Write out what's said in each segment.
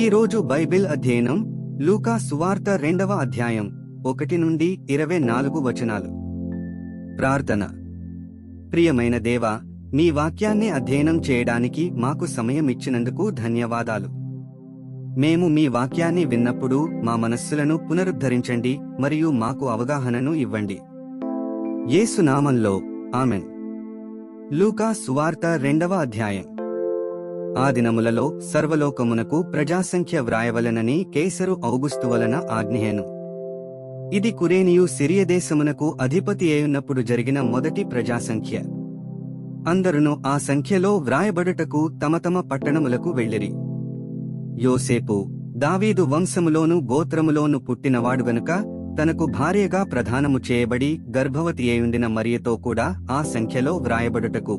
ఈ రోజు బైబిల్ అధ్యయనం లూకా సువార్త 2వ అధ్యాయం 1 నుండి 24 వచనాలు. ప్రార్థన. ప్రియమైన దేవా, మీ వాక్యాన్ని అధ్యయనం చేయడానికి మాకు సమయం ఇచ్చినందుకు ధన్యవాదాలు. మేము మీ వాక్యాన్ని విన్నప్పుడు మా మనస్సులను పునరుద్ధరించండి మరియు మాకు అవగాహనను ఇవ్వండి. యేసు నామంలో ఆమెన్. లూకా సువార్త 2వ అధ్యాయం. ఆ దినములలో సర్వలోకమునకు ప్రజాసంఖ్య వ్రాయవలనని కేసరు ఔగుస్తు వలన ఆజ్ఞయను. ఇది కురేనియు సిరియ దేశమునకు అధిపతి అయున్నప్పుడు జరిగిన మొదటి ప్రజాసంఖ్య. అందరును ఆ సంఖ్యలో వ్రాయబడుటకు తమ తమ పట్టణములకు వెళ్ళిరి. యోసేపు దావీదు వంశములోను గోత్రములోను పుట్టినవాడు గనుక తనకు భార్యగా ప్రదానము చేయబడి గర్భవతి అయుండిన మరియతో కూడా ఆ సంఖ్యలో వ్రాయబడుటకు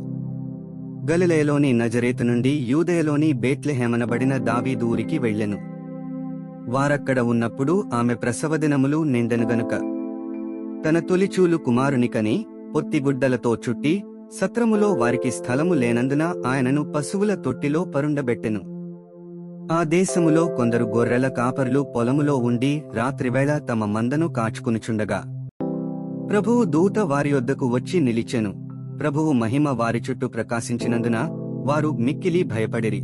గలిలయలోని నజరేతు నుండి యూదయలోని బేత్లెహేమనబడిన దావీదు ఊరికి వెళ్ళెను. వారక్కడ ఉన్నప్పుడు ఆమె ప్రసవదినములు నిండెను గనుక తన తొలిచూలు కుమారునికని పొత్తిగుడ్డలతో చుట్టి సత్రములో వారికి స్థలము లేనందున ఆయనను పశువుల తొట్టిలో పరుండబెట్టెను. ఆ దేశములో కొందరు గొర్రెల కాపరులు పొలములో ఉండి రాత్రివేళ తమ మందను కాచుకునుచుండగా ప్రభువు దూత వారి యొద్దకు వచ్చి నిలిచెను. ప్రభువు మహిమ వారి చుట్టూ ప్రకాశించినందున వారు మిక్కిలి భయపడిరి.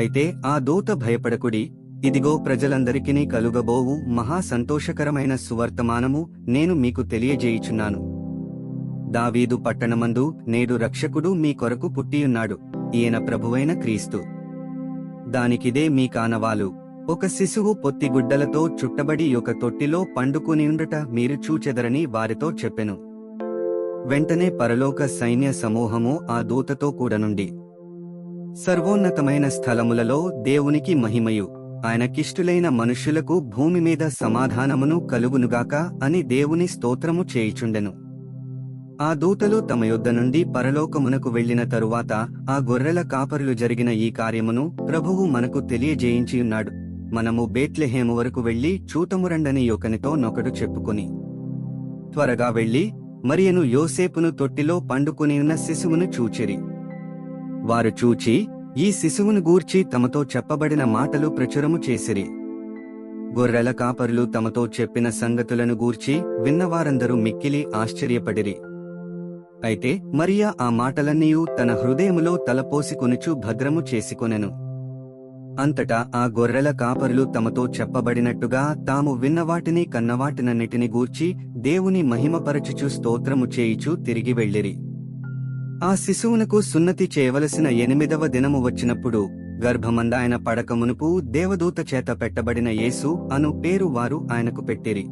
అయితే ఆ దూత భయపడకుడి, ఇదిగో ప్రజలందరికీ కలుగబోవు మహా సంతోషకరమైన సువర్తమానము నేను మీకు తెలియజేయుచున్నాను. దావీదు పట్టణమందు నేడు రక్షకుడు మీ కొరకు పుట్టియున్నాడు, ఈయన ప్రభువైన క్రీస్తు. దానికిదే మీ కానవాలు, ఒక శిశువు పొత్తిగుడ్డలతో చుట్టబడి ఒక తొట్టిలో పండుకునియుండుట మీరు చూచెదరని వారితో చెప్పెను. వెంటనే పరలోక సైన్య సమూహము ఆ దూతతో కూడనుండి సర్వోన్నతమైన స్థలములలో దేవునికి మహిమయు, ఆయనకిష్టులైన మనుష్యులకు భూమి మీద సమాధానమును కలుగునుగాక అని దేవుని స్తోత్రము చేయుచుండెను. ఆ దూతలు తమ యొద్ద నుండి పరలోకమునకు వెళ్లిన తరువాత ఆ గొర్రెల కాపరులు జరిగిన ఈ కార్యమును ప్రభువు మనకు తెలియజేయించియున్నాడు. మనము బేత్లెహేము వరకు వెళ్లి చూతమురండని ఒకనితో నొకడు చెప్పుకుని త్వరగా వెళ్లి మరియను యోసేపును తొట్టిలో పండుకునియున్న శిశువును చూచిరి. వారు చూచి ఈ శిశువును గూర్చి తమతో చెప్పబడిన మాటలు ప్రచురము చేసిరి. గొర్రెల కాపరులు తమతో చెప్పిన సంగతులను గూర్చి విన్నవారందరూ మిక్కిలి ఆశ్చర్యపడిరి. అయితే మరియ ఆ మాటలన్నీయూ తన హృదయములో తలపోసికొనుచు భద్రము చేసికొనెను. అంతటా ఆ గొర్రెల కాపరులు తమతో చెప్పబడినట్టుగా తాము విన్నవాటిని కన్నవాటినన్నిటిని గూర్చి దేవుని మహిమపరచుచు స్తోత్రము చేయుచు తిరిగి వెళ్ళిరి. ఆ శిశువునకు సున్నతి చేయవలసిన 8వ దినము వచ్చినప్పుడు గర్భమందాయన పడకమునుపు దేవదూత చేత పెట్టబడిన యేసు అను పేరు వారు ఆయనకు పెట్టిరి.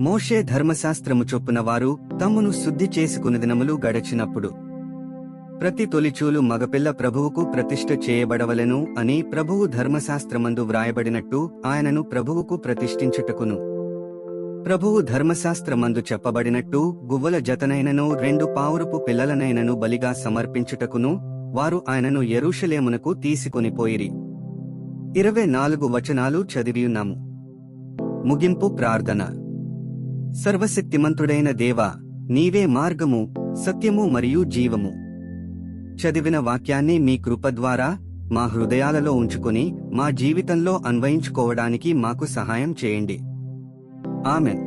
మోషే ధర్మశాస్త్రము చొప్పున వారు తమ్మును శుద్ధి చేసుకుని దినములు గడచినప్పుడు ప్రతి తొలిచూలు మగపిల్ల ప్రభువుకు ప్రతిష్ఠ చేయబడవలెను అని ప్రభువు ధర్మశాస్త్రమందు వ్రాయబడినట్టు ఆయనను ప్రభువుకు ప్రతిష్ఠించుటకును ప్రభువు ధర్మశాస్త్రమందు చెప్పబడినట్టు గువ్వల జతనైనను 2 పావురపు పిల్లలనైనను బలిగా సమర్పించుటకును వారు ఆయనను యెరూషలేమునకు తీసుకొనిపోయిరి. 24 వచనాలు చదివియున్నాము. ముగింపు ప్రార్థన. సర్వశక్తిమంతుడైన దేవా, నీవే మార్గము, సత్యము మరియు జీవము. చదివిన వాక్యాన్ని మీ కృప ద్వారా మా హృదయాలలో ఉంచుకుని మా జీవితంలో అన్వయించుకోవడానికి మాకు సహాయం చేయండి. ఆమెన్.